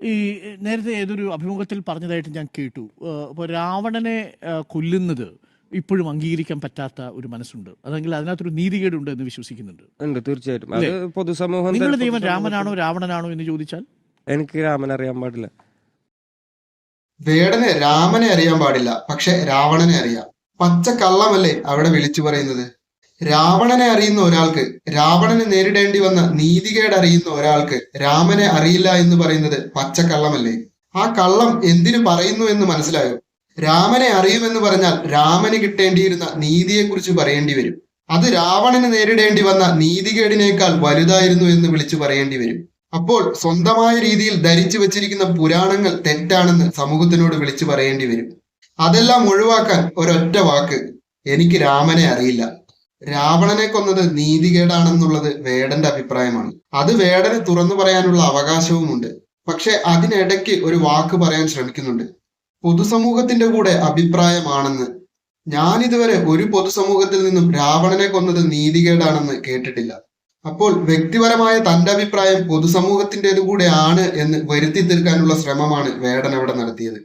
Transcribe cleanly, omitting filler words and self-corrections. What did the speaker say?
ഈ നേരത്തെ ഏതൊരു അഭിമുഖത്തിൽ പറഞ്ഞതായിട്ട് ഞാൻ കേട്ടു. ഇപ്പോൾ രാവണനെ കൊല്ലുന്നത് ഇപ്പോഴും അംഗീകരിക്കാൻ പറ്റാത്ത ഒരു മനസ്സുണ്ട്, അതെങ്കിൽ അതിനകത്തൊരു നീതികേടുണ്ട് എന്ന് വിശ്വസിക്കുന്നുണ്ട്. ഉണ്ട്, തീർച്ചയായിട്ടും. അല്ലേ? അത് പൊതുസമൂഹം നിങ്ങളുടെ ദൈവം രാമനാണോ രാവണനാണോ എന്ന് ചോദിച്ചാൽ എനിക്ക് രാമൻ അറിയാൻ പാടില്ല. വേടന് രാമനെ അറിയാൻ പാടില്ല, പക്ഷെ രാവണനെ അറിയാം. പച്ച കള്ളമല്ലേ അവിടെ വിളിച്ചു പറയുന്നത്. രാവണനെ അറിയുന്ന ഒരാൾക്ക്, രാവണനെ നേരിടേണ്ടി വന്ന നീതികേട് അറിയുന്ന ഒരാൾക്ക് രാമനെ അറിയില്ല എന്ന് പറയുന്നത് പച്ചക്കള്ളമല്ലേ? ആ കള്ളം എന്തിനു പറയുന്നു എന്ന് മനസ്സിലായോ? രാമനെ അറിയുമെന്ന് പറഞ്ഞാൽ രാമന് കിട്ടേണ്ടിയിരുന്ന നീതിയെക്കുറിച്ച് പറയേണ്ടി വരും. അത് രാവണന് നേരിടേണ്ടി വന്ന നീതികേടിനേക്കാൾ വലുതായിരുന്നു എന്ന് വിളിച്ചു പറയേണ്ടി വരും. അപ്പോൾ സ്വന്തമായ രീതിയിൽ ധരിച്ചു വച്ചിരിക്കുന്ന പുരാണങ്ങൾ തെറ്റാണെന്ന് സമൂഹത്തിനോട് വിളിച്ചു പറയേണ്ടി വരും. അതെല്ലാം ഒഴിവാക്കാൻ ഒരൊറ്റ വാക്ക്: എനിക്ക് രാമനെ അറിയില്ല. രാവണനെ കൊന്നത് നീതികേടാണെന്നുള്ളത് വേടന്റെ അഭിപ്രായമാണ്. അത് വേടന് തുറന്നു പറയാനുള്ള അവകാശവുമുണ്ട്. പക്ഷെ അതിനിടയ്ക്ക് ഒരു വാക്ക് പറയാൻ ശ്രമിക്കുന്നുണ്ട്: പൊതുസമൂഹത്തിന്റെ കൂടെ അഭിപ്രായമാണെന്ന്. ഞാനിതുവരെ ഒരു പൊതുസമൂഹത്തിൽ നിന്നും രാവണനെ കൊന്നത് നീതികേടാണെന്ന് കേട്ടിട്ടില്ല. അപ്പോൾ വ്യക്തിപരമായ തന്റെ അഭിപ്രായം പൊതുസമൂഹത്തിൻ്റെതു കൂടെ ആണ് എന്ന് വരുത്തി തീർക്കാനുള്ള ശ്രമമാണ് വേടൻ അവിടെ നടത്തിയത്.